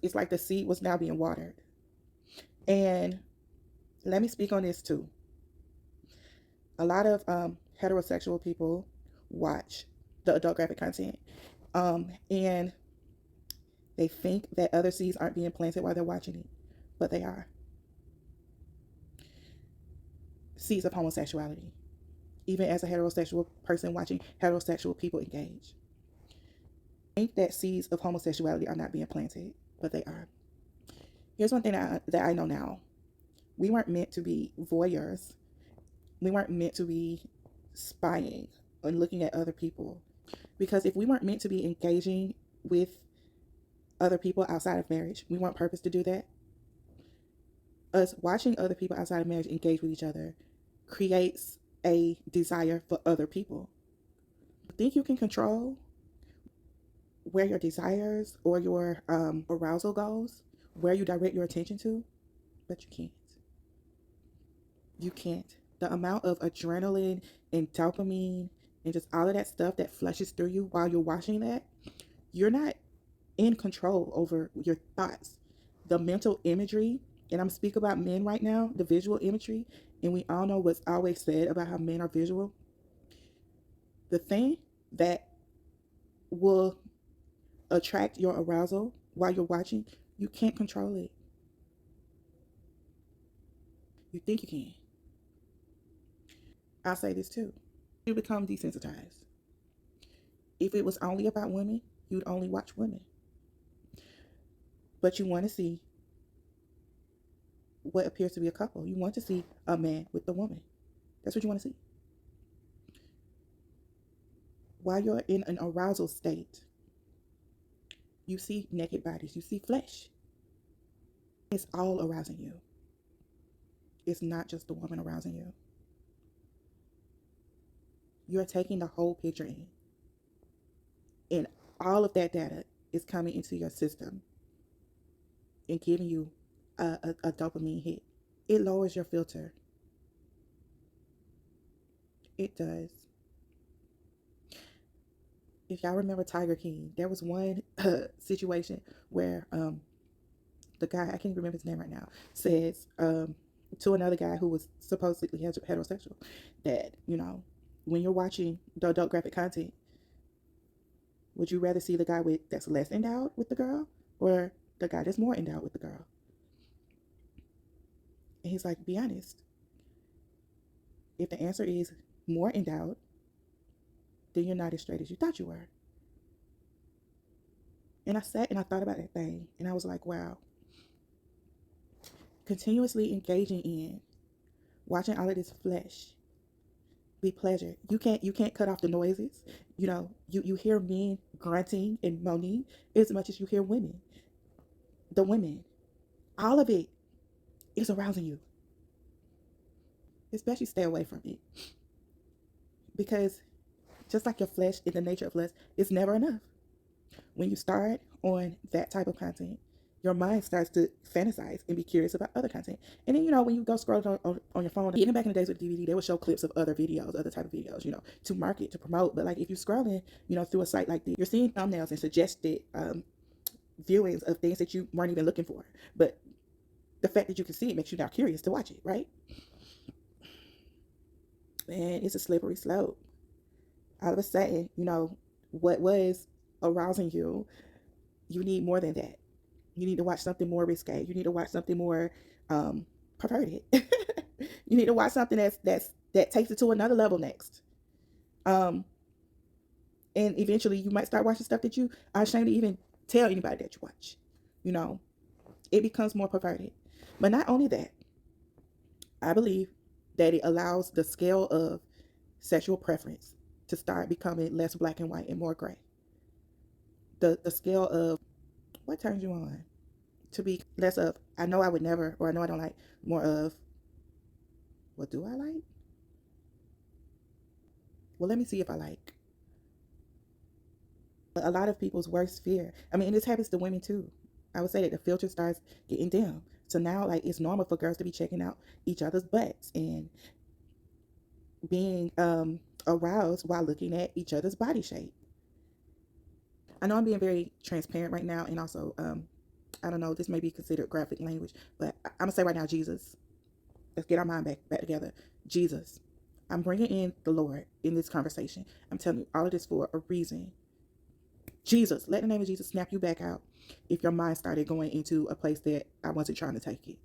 it's like the seed was now being watered. And let me speak on this too. A lot of heterosexual people watch the adult graphic content, and they think that other seeds aren't being planted while they're watching it, but they are. Seeds of homosexuality, even as a heterosexual person watching heterosexual people engage. I think that seeds of homosexuality are not being planted, but they are. Here's one thing that I know now. We weren't meant to be voyeurs. We weren't meant to be spying and looking at other people. Because if we weren't meant to be engaging with other people outside of marriage, we weren't purposed to do that. Us watching other people outside of marriage engage with each other creates a desire for other people. You think you can control where your desires or your arousal goes, where you direct your attention to, but you can't. You can't. The amount of adrenaline and dopamine and just all of that stuff that flushes through you while you're watching that, you're not in control over your thoughts. The mental imagery, and I'm speaking about men right now, the visual imagery, and we all know what's always said about how men are visual. The thing that will attract your arousal while you're watching, you can't control it. You think you can. I'll say this too. You become desensitized. If it was only about women, you'd only watch women. But you want to see what appears to be a couple. You want to see a man with a woman. That's what you want to see. While you're in an arousal state, you see naked bodies, you see flesh. It's all arousing you. It's not just the woman arousing you. You're taking the whole picture in. And all of that data is coming into your system and giving you a dopamine hit. It lowers your filter. It does. If y'all remember Tiger King, there was one situation where the guy, I can't remember his name right now, says to another guy who was supposedly heterosexual that, when you're watching the adult graphic content, would you rather see the guy that's less endowed with the girl or the guy that's more endowed with the girl? And he's like, be honest. If the answer is more endowed, then you're not as straight as you thought you were. And I sat and I thought about that thing, and I was like, wow. Continuously engaging in watching all of this flesh be pleasure. You can't cut off the noises. You hear men grunting and moaning as much as you hear women. The women, all of it is arousing you. Especially stay away from it. Because just like your flesh in the nature of flesh, it's never enough. When you start on that type of content, your mind starts to fantasize and be curious about other content. And then, when you go scroll on your phone, even back in the days with DVD, they would show clips of other videos, other type of videos, to market, to promote. But like if you're scrolling, through a site like this, you're seeing thumbnails and suggested viewings of things that you weren't even looking for. But the fact that you can see it makes you now curious to watch it, right? And it's a slippery slope. All of a sudden, what was arousing you, you need more than that. You need to watch something more risque. You need to watch something more perverted. You need to watch something that takes it to another level next. And eventually you might start watching stuff that you are ashamed to even tell anybody that you watch. It becomes more perverted. But not only that, I believe that it allows the scale of sexual preference to start becoming less black and white and more gray. The scale of what turns you on to be less of I know I would never, or I know I don't like, more of what do I like? Well, let me see if I like. A lot of people's worst fear, and this happens to women too. I would say that the filter starts getting dim. So now it's normal for girls to be checking out each other's butts and being aroused while looking at each other's body shape. I know I'm being very transparent right now, and also I don't know, this may be considered graphic language, but I'm gonna say right now, Jesus. Let's get our mind back together. Jesus. I'm bringing in the Lord in this conversation. I'm telling you all of this for a reason. Jesus, let the name of Jesus snap you back out if your mind started going into a place that I wasn't trying to take it.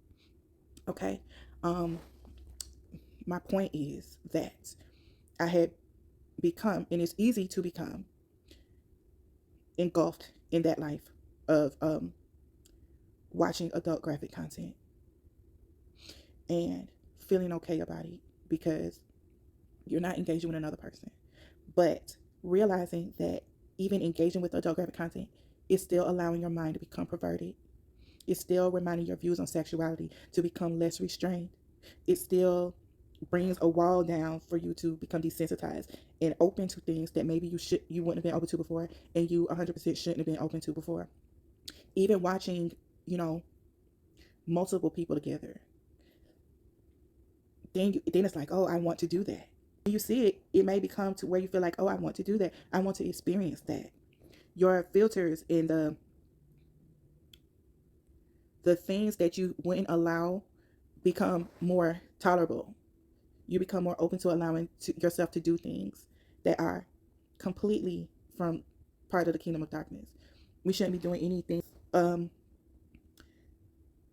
Okay? My point is that I had become, and it's easy to become, engulfed in that life of watching adult graphic content and feeling okay about it because you're not engaging with another person. But realizing that even engaging with adult graphic content is still allowing your mind to become perverted. It's still reminding your views on sexuality to become less restrained. It still brings a wall down for you to become desensitized and open to things that maybe you wouldn't have been open to before, and you 100% shouldn't have been open to before. Even watching, multiple people together, then it's like, oh, I want to do that. When you see it, it may become to where you feel like, oh, I want to do that. I want to experience that. Your filters and the things that you wouldn't allow become more tolerable. You become more open to allowing yourself to do things that are completely from part of the kingdom of darkness. We shouldn't be doing anything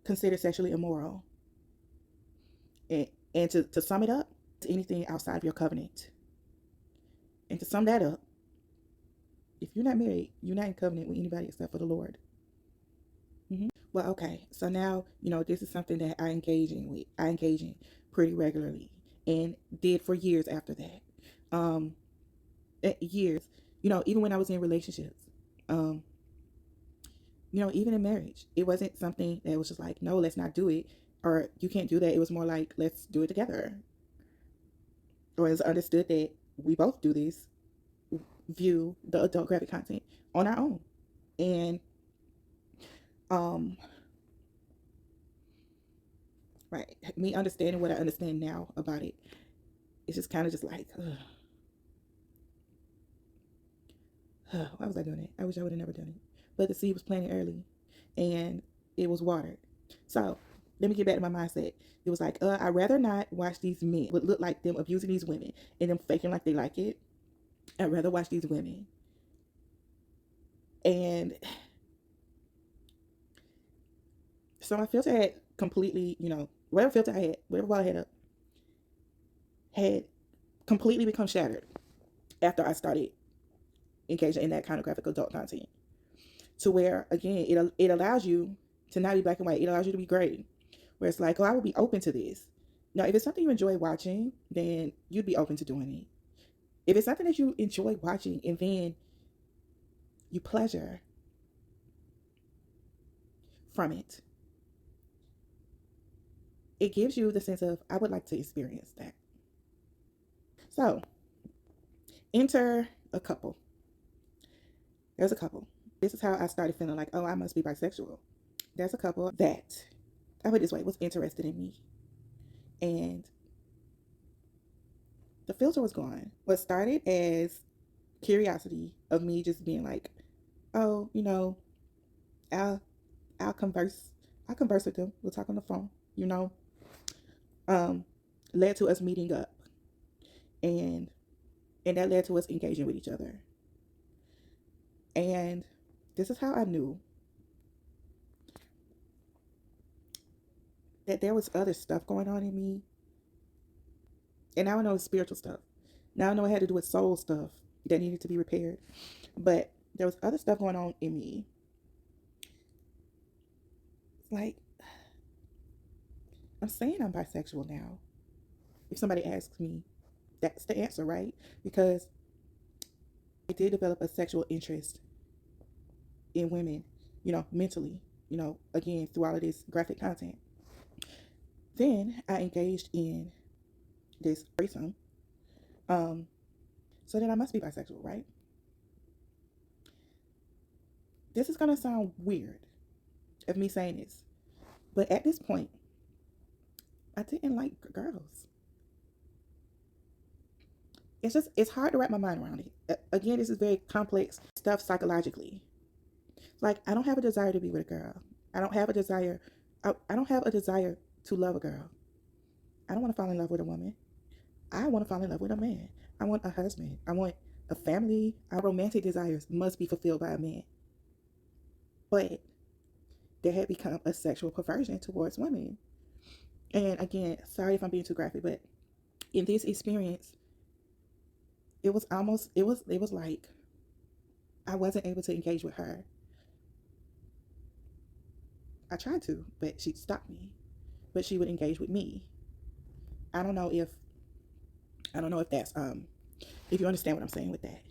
considered sexually immoral. And to sum it up, anything outside of your covenant. And to sum that up, if you're not married, you're not in covenant with anybody except for the Lord. Well, okay. So now, this is something that I engage in pretty regularly and did for years after that. Years, even when I was in relationships, even in marriage, it wasn't something that was just like, no, let's not do it. Or you can't do that. It was more like, let's do it together. Or it's understood that we both do this, view the adult graphic content on our own. And right, me understanding what I understand now about it, it's just kind of just like, why was I doing it? I wish I would have never done it. But the seed was planted early and it was watered. So let me get back to my mindset. It was like, I'd rather not watch these men would look like them abusing these women and them faking like they like it. I'd rather watch these women. And so my filter had completely, whatever filter I had, whatever wall I had up, had completely become shattered after I started engaging in that kind of graphic adult content. To where, again, it allows you to not be black and white. It allows you to be gray. Where it's like, oh, I would be open to this. Now, if it's something you enjoy watching, then you'd be open to doing it. If it's something that you enjoy watching and then you pleasure from it, it gives you the sense of, I would like to experience that. So, enter a couple. There's a couple. This is how I started feeling like, oh, I must be bisexual. There's a couple that, I put it this way, was interested in me. And the filter was gone. What started as curiosity of me just being like, oh, I'll converse with them. We'll talk on the phone, led to us meeting up. And that led to us engaging with each other. And this is how I knew that there was other stuff going on in me. And now I know it's spiritual stuff. Now I know it had to do with soul stuff that needed to be repaired. But there was other stuff going on in me. Like, I'm saying I'm bisexual now. If somebody asks me, that's the answer, right? Because I did develop a sexual interest in women, mentally, again, through all of this graphic content. Then I engaged in this threesome. So then I must be bisexual, right? This is going to sound weird of me saying this, but at this point, I didn't like girls. It's hard to wrap my mind around it. Again, this is very complex stuff psychologically. Like, I don't have a desire to be with a girl. I don't have a desire. I don't have a desire to love a girl. I don't want to fall in love with a woman. I want to fall in love with a man. I want a husband. I want a family. Our romantic desires must be fulfilled by a man. But there had become a sexual perversion towards women. And again, sorry if I'm being too graphic, but in this experience, it was like I wasn't able to engage with her. I tried to, but she'd stop me. But she would engage with me. I don't know if I don't know if that's if you understand what I'm saying with that.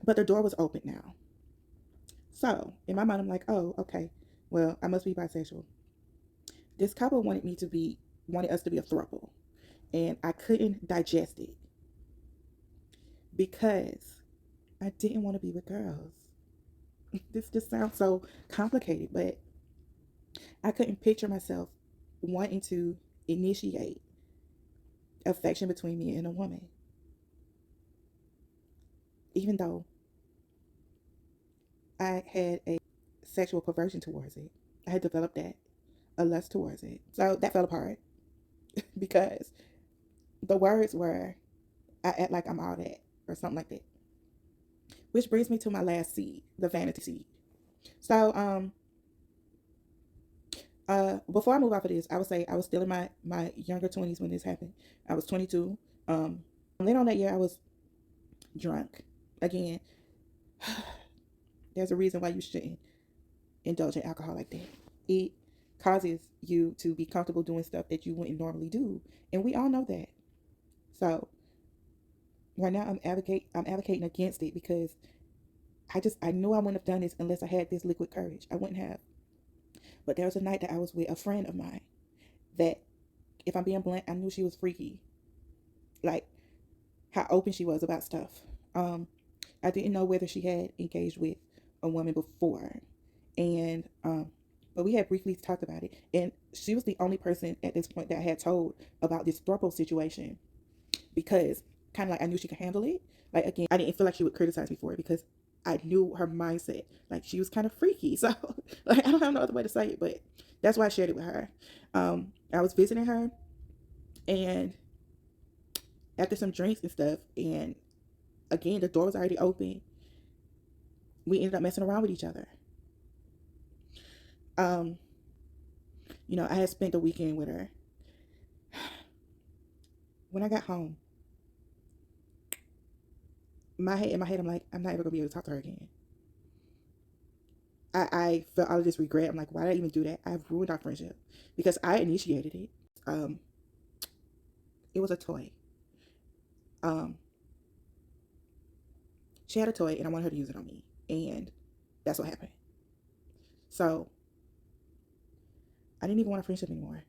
But the door was open now. So in my mind I'm like, oh, okay. Well, I must be bisexual. This couple wanted us to be a throuple. And I couldn't digest it because I didn't want to be with girls. This just sounds so complicated, but I couldn't picture myself wanting to initiate affection between me and a woman, even though I had a sexual perversion towards it. I had developed that, a lust towards it. So that fell apart because the words were, I act like I'm all that, or something like that. Which brings me to my last seed, the vanity seed. So, before I move off of this, I would say I was still in my younger 20s when this happened. I was 22. Later on that year, I was drunk. Again, there's a reason why you shouldn't indulge in alcohol like that. It causes you to be comfortable doing stuff that you wouldn't normally do, and we all know that. So right now, I'm advocating against it because I knew I wouldn't have done this unless I had this liquid courage. I wouldn't have. But there was a night that I was with a friend of mine that, if I'm being blunt, I knew she was freaky. Like how open she was about stuff. I didn't know whether she had engaged with a woman before, and but we had briefly talked about it, and she was the only person at this point that I had told about this throuple situation because kind of like I knew she could handle it. Like again, I didn't feel like she would criticize me for it because I knew her mindset. Like she was kind of freaky, so like I don't have no other way to say it, but that's why I shared it with her. I was visiting her, and after some drinks and stuff, and again the door was already open. We ended up messing around with each other. Um, I had spent the weekend with her. When I got home, in my head, I'm like, I'm not ever gonna be able to talk to her again. I felt all of this regret. I'm like, why did I even do that? I've ruined our friendship because I initiated it. Um, it was a toy. Um, she had a toy and I wanted her to use it on me, and that's what happened. So I didn't even want a friendship anymore.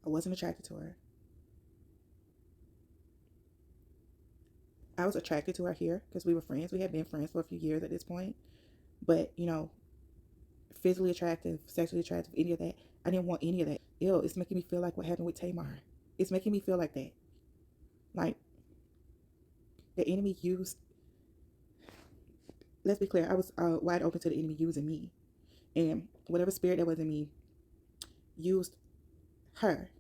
I wasn't attracted to her. I was attracted to her here because we were friends. We had been friends for a few years at this point, but physically attractive, sexually attractive, any of that. I didn't want any of that. Ew, it's making me feel like what happened with Tamar. It's making me feel like that. Like the enemy used, let's be clear, I was wide open to the enemy using me. And whatever spirit that was in me used her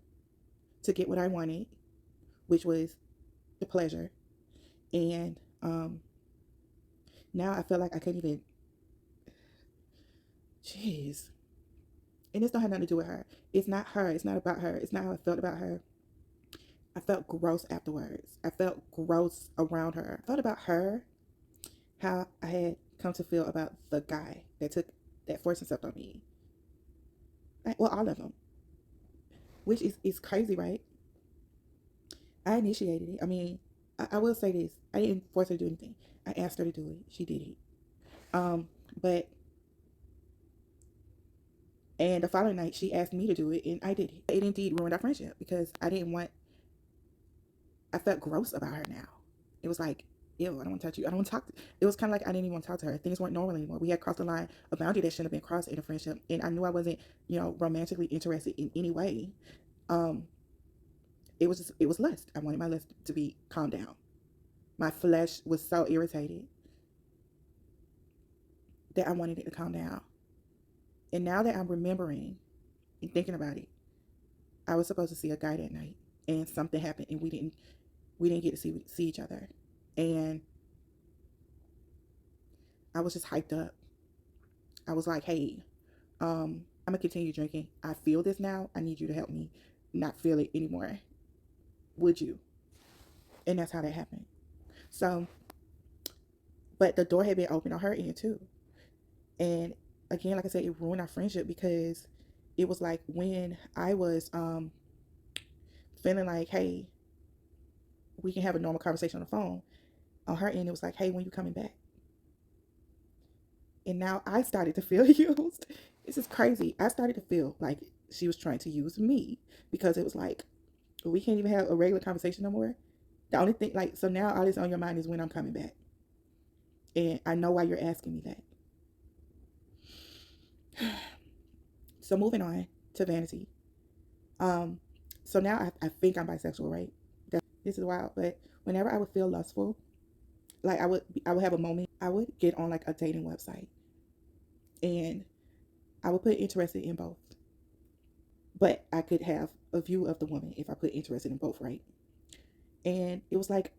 to get what I wanted, which was the pleasure. And now I feel like I can't even, jeez. And this don't have nothing to do with her. It's not her. It's not about her. It's not how I felt about her. I felt gross afterwards. I felt gross around her. I thought about her, how I had come to feel about the guy that forced himself on me. Like, well, all of them, which is crazy, right? I initiated it. I mean, I will say this: I didn't force her to do anything. I asked her to do it. She did it. But and the following night, she asked me to do it, and I did it. It indeed ruined our friendship because I felt gross about her now. It was like, ew, I don't want to touch you. I don't want to talk. It was kind of like I didn't even want to talk to her. Things weren't normal anymore. We had crossed the line, a boundary that shouldn't have been crossed in a friendship. And I knew I wasn't, romantically interested in any way. Um, it was lust. I wanted my lust to be calmed down. My flesh was so irritated. that I wanted it to calm down. And now that I'm remembering and thinking about it, I was supposed to see a guy that night, and something happened, and we didn't get to see each other. And I was just hyped up. I was like, hey, I'm gonna continue drinking. I feel this now. I need you to help me not feel it anymore. Would you? And that's how that happened. So, but the door had been open on her end too. And again, like I said, it ruined our friendship because it was like when I was feeling like, hey, we can have a normal conversation on the phone. On her end, it was like, hey, when you coming back? And now I started to feel used. This is crazy. I started to feel like she was trying to use me because it was like, we can't even have a regular conversation no more. The only thing, like, so now all that's on your mind is when I'm coming back. And I know why you're asking me that. So moving on to vanity. Um, so now I think I'm bisexual, right? This is wild, but whenever I would feel lustful, like I would have a moment, I would get on like a dating website and I would put interested in both. But I could have a view of the woman if I put interested in both, right? And it was like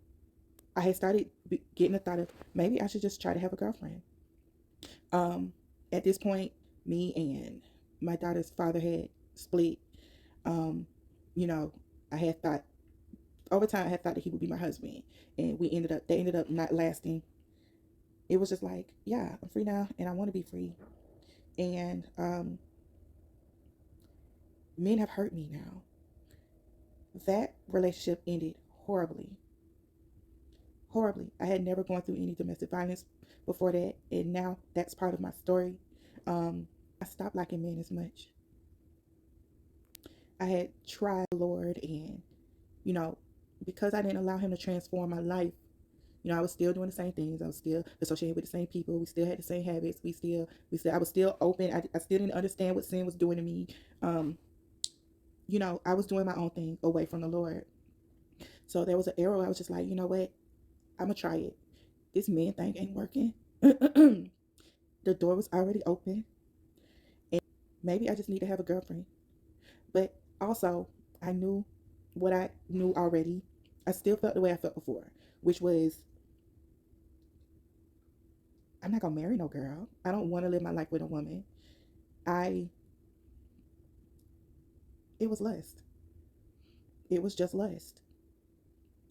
I had started getting the thought of maybe I should just try to have a girlfriend. At this point, me and my daughter's father had split. Um, you know, I had thought over time I had thought that he would be my husband, and they ended up not lasting. It was just like, yeah, I'm free now, and I want to be free. And men have hurt me now. That relationship ended horribly, horribly. I had never gone through any domestic violence before that, and now that's part of my story. I stopped liking men as much. I had tried the Lord, and you know, because I didn't allow Him to transform my life, I was still doing the same things. I was still associated with the same people. We still had the same habits. I was still open. I still didn't understand what sin was doing to me. Um, I was doing my own thing away from the Lord. So there was an era where I was just like, you know what? I'm gonna try it. This man thing ain't working. The door was already open, and maybe I just need to have a girlfriend. But also, I knew what I knew already. I still felt the way I felt before, which was I'm not gonna marry no girl. I don't want to live my life with a woman. I It was lust. It was just lust.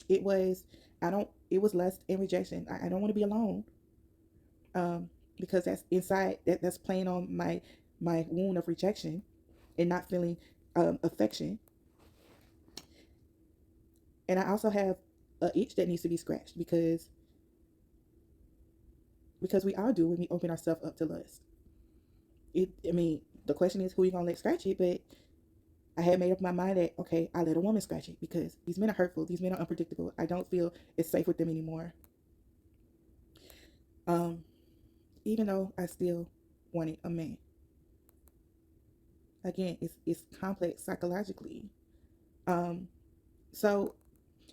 It was I don't it was lust and rejection. I don't want to be alone. Because that's inside that's playing on my wound of rejection and not feeling affection. And I also have a itch that needs to be scratched because we all do when we open ourselves up to lust. I mean, the question is who you gonna let scratch it, but I had made up my mind that okay, I let a woman scratch it because these men are hurtful, these men are unpredictable. I don't feel it's safe with them anymore. Um, Even though I still wanted a man. Again, it's complex psychologically. Um, so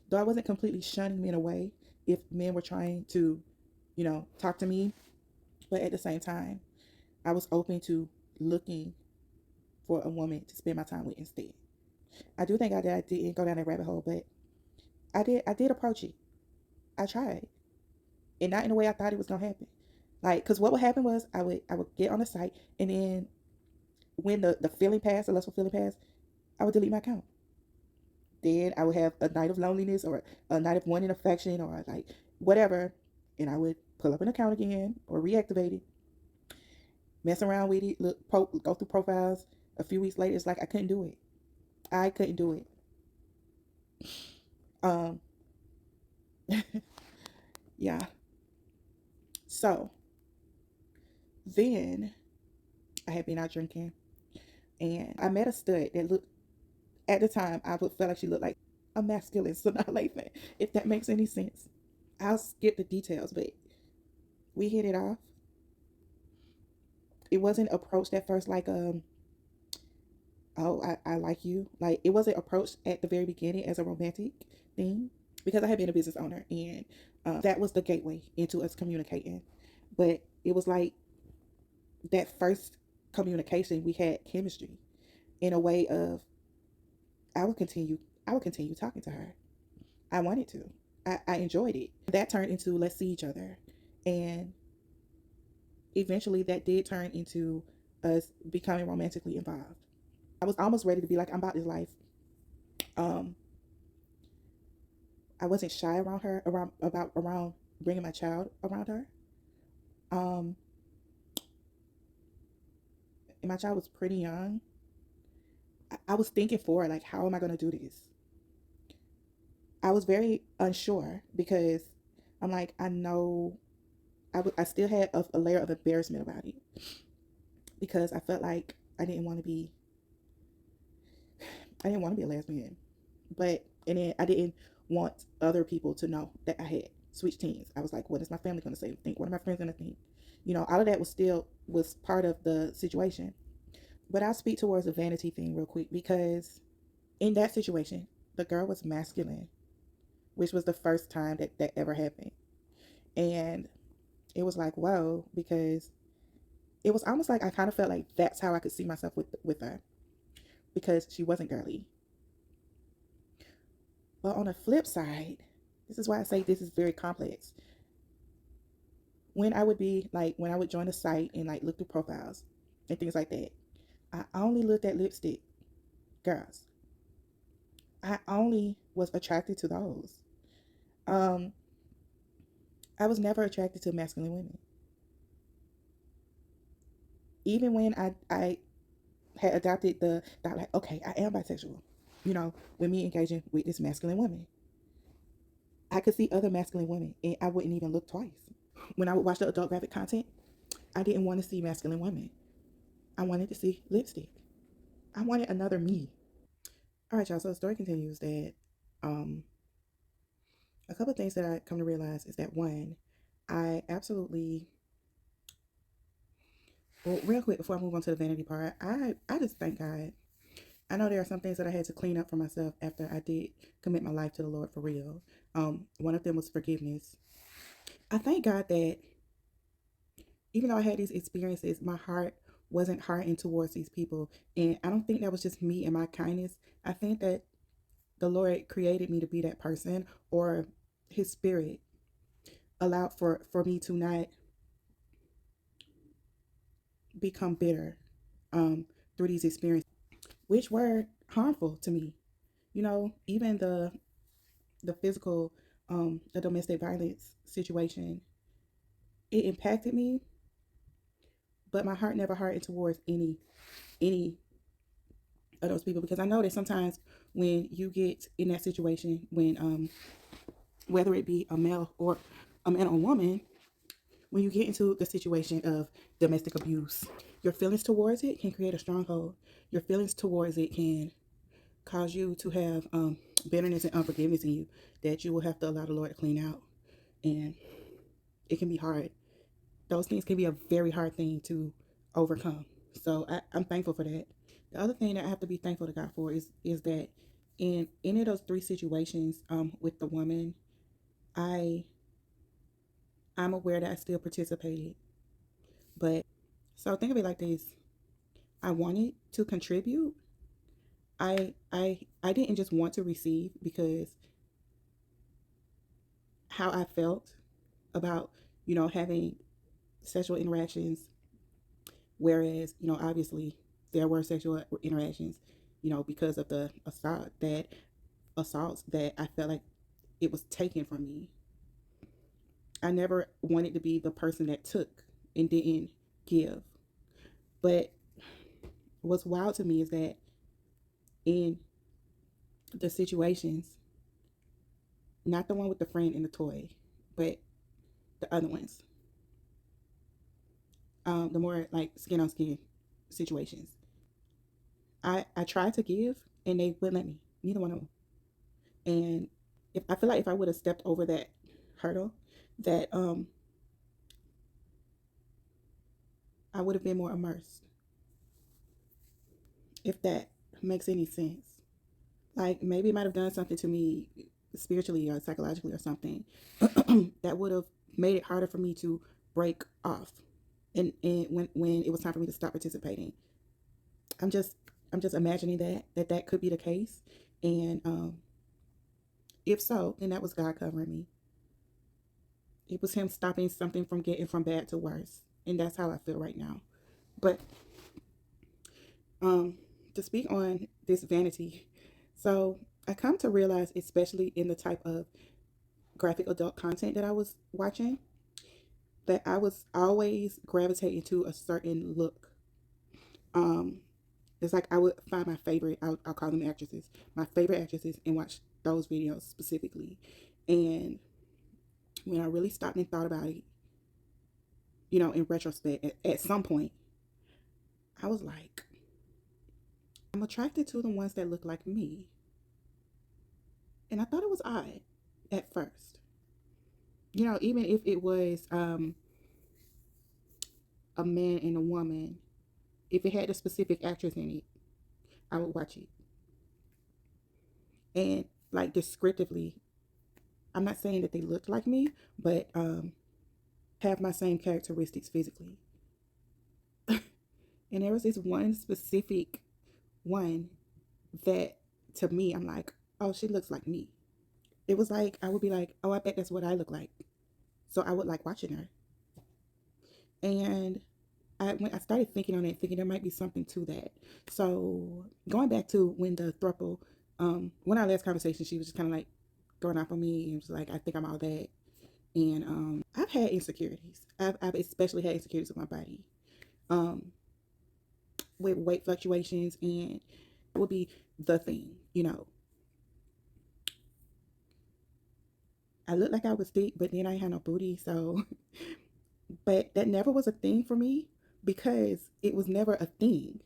though I wasn't completely shunning men away if men were trying to, talk to me, but at the same time, I was open to looking for a woman to spend my time with instead. I do think I didn't go down that rabbit hole, but I did approach it. I tried, and not in the way I thought it was gonna happen. Like, cause what would happen was I would get on the site, and then when the feeling passed, the lustful feeling passed, I would delete my account. Then I would have a night of loneliness or a night of wanting affection or like whatever, and I would pull up an account again or reactivate it, mess around with it, go through profiles. A few weeks later, it's like I couldn't do it. I couldn't do it. Um, yeah. So then I had been out drinking, and I met a stud that looked at the time I felt like she looked like a masculine Sanaa Lathan, if that makes any sense. I'll skip the details, but we hit it off. It wasn't approached at first like oh I like you. Like it wasn't approached at the very beginning as a romantic thing because I had been a business owner and that was the gateway into us communicating. But it was like that first communication, we had chemistry in a way of I would continue I would continue talking to her. I wanted to. I enjoyed it. That turned into let's see each other. And eventually that did turn into us becoming romantically involved. I was almost ready to be like, I'm about this life. Um, I wasn't shy around her, around bringing my child around her. Um, and my child was pretty young. I was thinking forward, like, how am I going to do this? I was very unsure because I'm like, I know I still had a layer of embarrassment about it because I felt like I didn't want to be a lesbian, but and then I didn't want other people to know that I had switched teams. I was like, what is my family going to say? Think, what are my friends going to think? All of that was part of the situation. But I'll speak towards the vanity thing real quick because in that situation, the girl was masculine, which was the first time that ever happened, and it was like whoa because it was almost like I kind of felt like that's how I could see myself with her because she wasn't girly. But on the flip side, this is why I say this is very complex. When I would join a site and like look through profiles and things like that, I only looked at lipstick girls. I only was attracted to those. Um, I was never attracted to masculine women. Even when I had adopted the thought like, okay, I am bisexual. With me engaging with this masculine woman, I could see other masculine women and I wouldn't even look twice. When I would watch the adult graphic content, I didn't want to see masculine women. I wanted to see lipstick. I wanted another me. All right, y'all. So the story continues that um, a couple of things that I come to realize is that one, I absolutely, well, real quick before I move on to the vanity part, I just thank God. I know there are some things that I had to clean up for myself after I did commit my life to the Lord for real. One of them was forgiveness. I thank God that even though I had these experiences, my heart wasn't hardened towards these people. And I don't think that was just me and my kindness. I think that the Lord created me to be that person, or his spirit allowed for me to not become bitter through these experiences, which were harmful to me. Even the physical, the domestic violence situation, it impacted me, but my heart never hardened towards any of those people because I know that sometimes when you get in that situation, when whether it be a male or a man or woman, when you get into the situation of domestic abuse, your feelings towards it can create a stronghold. Your feelings towards it can cause you to have bitterness and unforgiveness in you that you will have to allow the Lord to clean out. And it can be hard. Those things can be a very hard thing to overcome. So I'm thankful for that. The other thing that I have to be thankful to God for is that in any of those three situations with the woman, I I'm aware that I still participated. But so think of it like this. I wanted to contribute. I didn't just want to receive because how I felt about, having sexual interactions, whereas, obviously there were sexual interactions, because of the assaults that I felt like it was taken from me. I never wanted to be the person that took and didn't give. But what's wild to me is that in the situations, not the one with the friend and the toy, but the other ones, the more like skin on skin situations, I tried to give and they wouldn't let me. Neither one of them. And if I feel like if I would have stepped over that hurdle, that I would have been more immersed. If that makes any sense. Like maybe it might have done something to me spiritually or psychologically or something that would have made it harder for me to break off. and when it was time for me to stop participating. I'm just I'm just imagining that could be the case, and if so, then that was God covering me. It was Him stopping something from getting from bad to worse, and that's how I feel right now. But um, to speak on this vanity, so I come to realize, especially in the type of graphic adult content that I was watching, that I was always gravitating to a certain look. Um, it's like I would find my favorite, I'll call them actresses, my favorite actresses, and watch those videos specifically. And when I really stopped and thought about it, in retrospect, at some point, I was like, I'm attracted to the ones that look like me. And I thought it was odd at first. Even if it was a man and a woman, if it had a specific actress in it, I would watch it. And like descriptively, I'm not saying that they looked like me, but have my same characteristics physically. And there was this one specific one that to me, I'm like, oh, she looks like me. It was like, I would be like, oh, I bet that's what I look like. So I would like watching her. And when I started thinking on it, thinking there might be something to that. So going back to when the throuple, when our last conversation, she was just kind of like going off on me and was like, I think I'm all that. And I've had insecurities. I've especially had insecurities with my body, with weight fluctuations, and it would be the thing. I looked like I was thick, but then I had no booty. So, but that never was a thing for me because it was never a thing.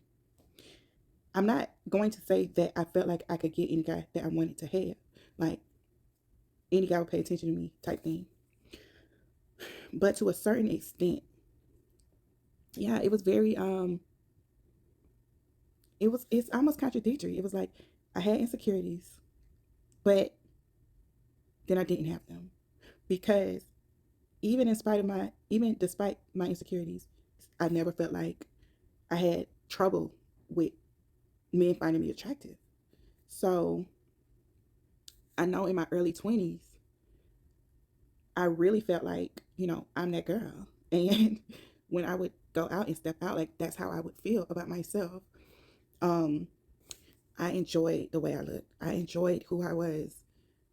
I'm not going to say that I felt like I could get any guy that I wanted to have, like any guy would pay attention to me type thing. But to a certain extent, yeah, it was very it's almost contradictory. It was like I had insecurities, but then I didn't have them because even despite my insecurities, I never felt like I had trouble with men finding me attractive. So I know in my early 20s, I really felt like, I'm that girl. And when I would go out and step out, like that's how I would feel about myself. Um, I enjoyed the way I looked. I enjoyed who I was,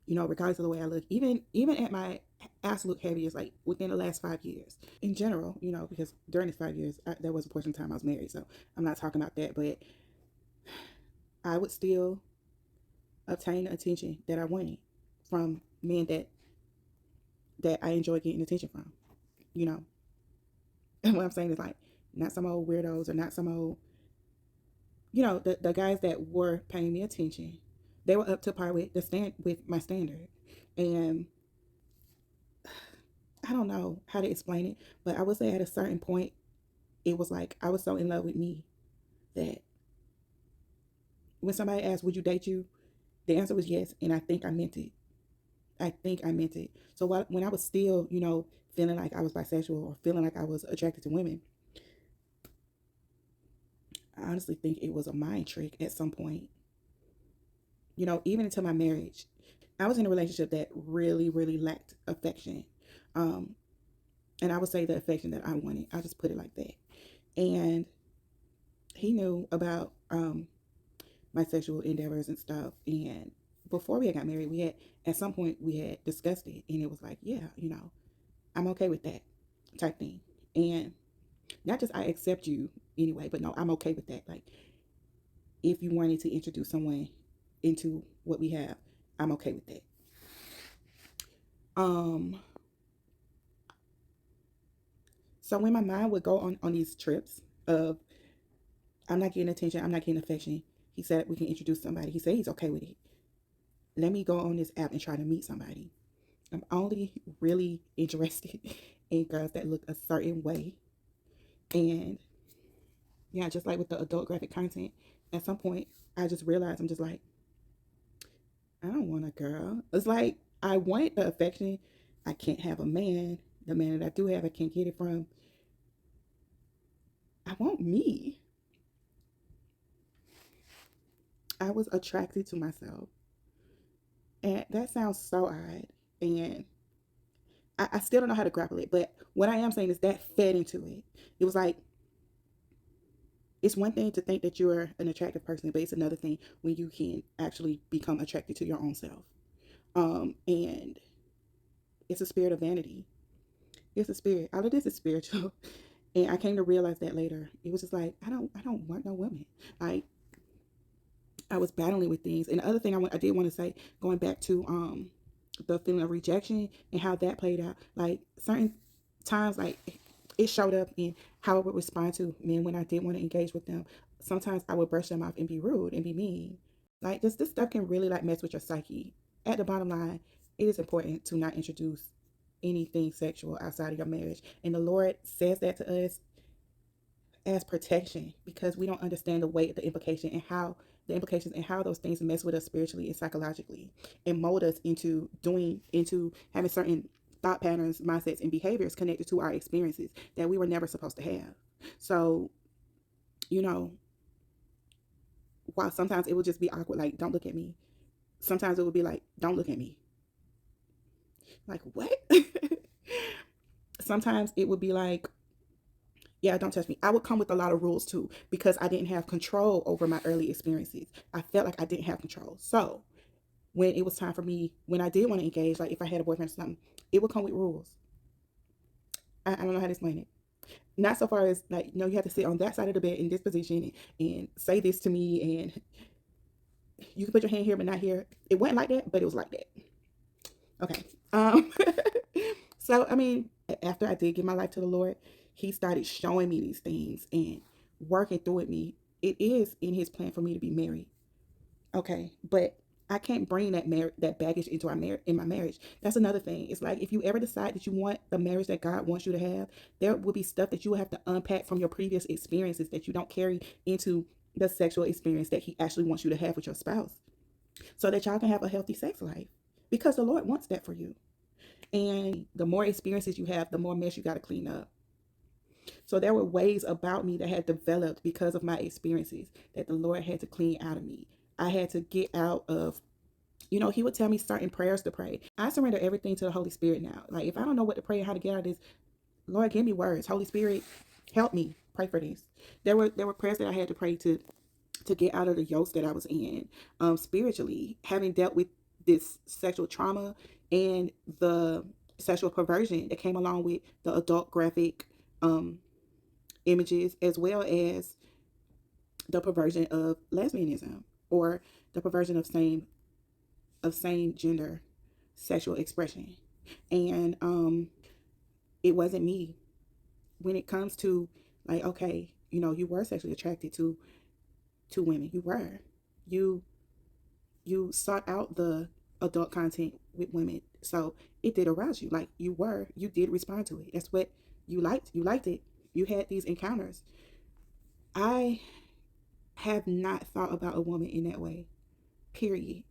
regardless of the way I look. Even at my absolute heaviest, like within the last 5 years, in general, because during the 5 years, there was a portion of time I was married, so I'm not talking about that. But I would still obtain the attention that I wanted from men that I enjoy getting attention from. You know, and what I'm saying is like not some old weirdos or not some old, the guys that were paying me attention. They were up to par with with my standard, and I don't know how to explain it, but I would say at a certain point, it was like I was so in love with me that when somebody asked, "Would you date you?" the answer was yes, and I think I meant it. I think I meant it. So when I was still, feeling like I was bisexual or feeling like I was attracted to women, I honestly think it was a mind trick at some point. Even until my marriage, I was in a relationship that really, really lacked affection. Um, and I would say the affection that I wanted. I'll just put it like that. And he knew about my sexual endeavors and stuff. And before we had got married, at some point we had discussed it, and it was like, yeah, I'm okay with that type thing. And not just I accept you anyway, but no, I'm okay with that. Like, if you wanted to introduce someone into what we have, I'm okay with that. Um, so when my mind would go on these trips of I'm not getting attention, I'm not getting affection, he said we can introduce somebody. He said he's okay with it. Let me go on this app and try to meet somebody. I'm only really interested in girls that look a certain way. And yeah, just like with the adult graphic content, at some point I just realized I'm just like, I don't want a girl. It's like I want the affection. I can't have a man. The man that I do have, I can't get it from. I want me. I was attracted to myself. And that sounds so odd. And I still don't know how to grapple it. But what I am saying is that fed into it. It was like, it's one thing to think that you're an attractive person, but it's another thing when you can actually become attracted to your own self. And it's a spirit of vanity. It's a spirit. All of this is spiritual. And I came to realize that later. It was just like, I don't want no woman. Like, I was battling with things. And the other thing I did want to say, going back to the feeling of rejection and how that played out, like certain times, like it showed up in how I would respond to men when I did want to engage with them. Sometimes I would brush them off and be rude and be mean. Like this stuff can really like mess with your psyche. At the bottom line, it is important to not introduce anything sexual outside of your marriage. And the Lord says that to us as protection because we don't understand the weight, the implications and how those things mess with us spiritually and psychologically and mold us into having certain thought patterns, mindsets, and behaviors connected to our experiences that we were never supposed to have. So, you know, while sometimes it would just be awkward, like, don't look at me. Sometimes it would be like, don't look at me. Like, what? Sometimes it would be like, yeah, don't touch me. I would come with a lot of rules too because I didn't have control over my early experiences. I felt like I didn't have control. So when it was time for me, when I did want to engage, like if I had a boyfriend or something, it would come with rules. I don't know how to explain it. Not so far as like, no, you have to sit on that side of the bed in this position and say this to me and you can put your hand here but not here. It wasn't like that, but it was like that. Okay. So I mean, after I did give my life to the Lord, He started showing me these things and working through with me. It is in His plan for me to be married. Okay, but I can't bring that baggage into in my marriage. That's another thing. It's like if you ever decide that you want the marriage that God wants you to have, there will be stuff that you will have to unpack from your previous experiences that you don't carry into the sexual experience that He actually wants you to have with your spouse, so that y'all can have a healthy sex life. Because the Lord wants that for you. And the more experiences you have, the more mess you got to clean up. So there were ways about me that had developed because of my experiences that the Lord had to clean out of me. I had to get out of, He would tell me certain prayers to pray. I surrender everything to the Holy Spirit now. Like if I don't know what to pray and how to get out of this, Lord, give me words. Holy Spirit, help me pray for this. There were prayers that I had to pray to get out of the yokes that I was in, spiritually, having dealt with this sexual trauma and the sexual perversion that came along with the adult graphic images, as well as the perversion of lesbianism or the perversion of same gender sexual expression. And it wasn't me. When it comes to like, okay, you were sexually attracted to women. You sought out the adult content with women, so it did arouse you. Like you did respond to it. That's what you liked. You liked it. You had these encounters. I have not thought about a woman in that way, period,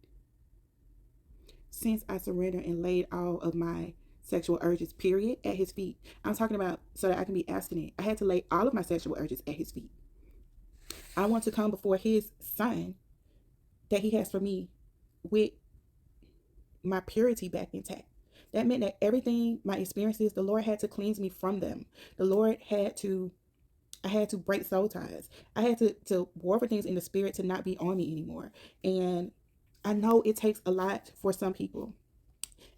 since I surrendered and laid all of my sexual urges, period, at His feet. I'm talking about so that I can be abstinent. I had to lay all of my sexual urges at His feet. I want to come before His Son that He has for me with my purity back intact. That meant that everything, my experiences, the Lord had to cleanse me from them. I had to break soul ties. I had to war for things in the spirit to not be on me anymore. And I know it takes a lot for some people.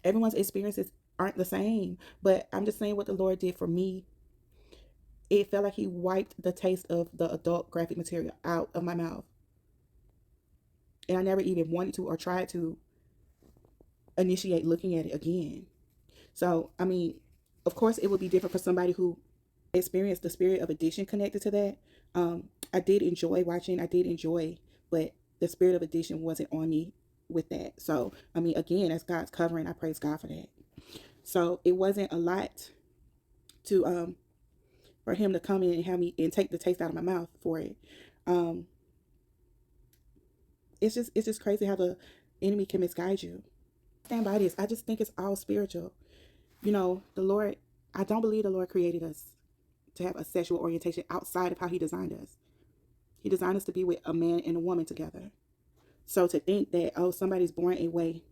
Everyone's experiences aren't the same, but I'm just saying what the Lord did for me. It felt like He wiped the taste of the adult graphic material out of my mouth. And I never even wanted to or tried to initiate looking at it again. So, I mean, of course, it would be different for somebody who experienced the spirit of addiction connected to that. I did enjoy watching, but the spirit of addiction wasn't on me with that. So, I mean, again, as God's covering, I praise God for that. So, it wasn't a lot to for Him to come in and have me and take the taste out of my mouth for it. It's just crazy how the enemy can misguide you. Stand by this. I just think it's all spiritual. The Lord, I don't believe the Lord created us to have a sexual orientation outside of how he designed us. He designed us to be with a man and a woman together. So to think that, oh, somebody's born a way,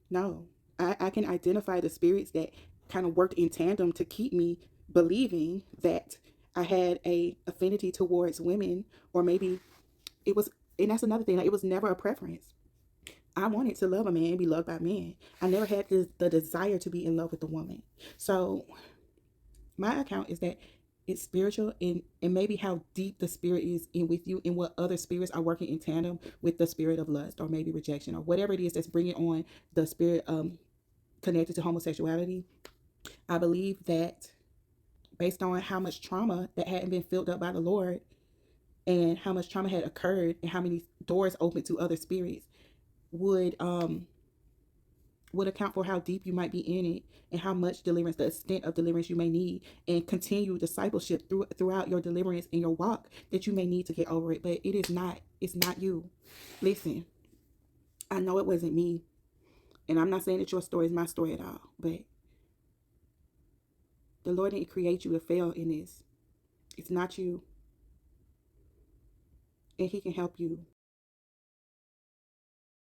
no. I can identify the spirits that kind of worked in tandem to keep me believing that I had a affinity towards women, or maybe it was, and that's another thing, like, it was never a preference. I wanted to love a man and be loved by men. I never had the desire to be in love with a woman. So my account is that it's spiritual, and maybe how deep the spirit is in with you, and what other spirits are working in tandem with the spirit of lust, or maybe rejection, or whatever it is that's bringing on the spirit connected to homosexuality. I believe that based on how much trauma that hadn't been filled up by the Lord, and how much trauma had occurred, and how many doors opened to other spirits, would account for how deep you might be in it, and how much deliverance, the extent of deliverance you may need, and continue discipleship throughout your deliverance and your walk that you may need to get over it. But it's not you. Listen, I know it wasn't me, and I'm not saying that your story is my story at all, but the Lord didn't create you to fail in this. It's not you, and he can help you.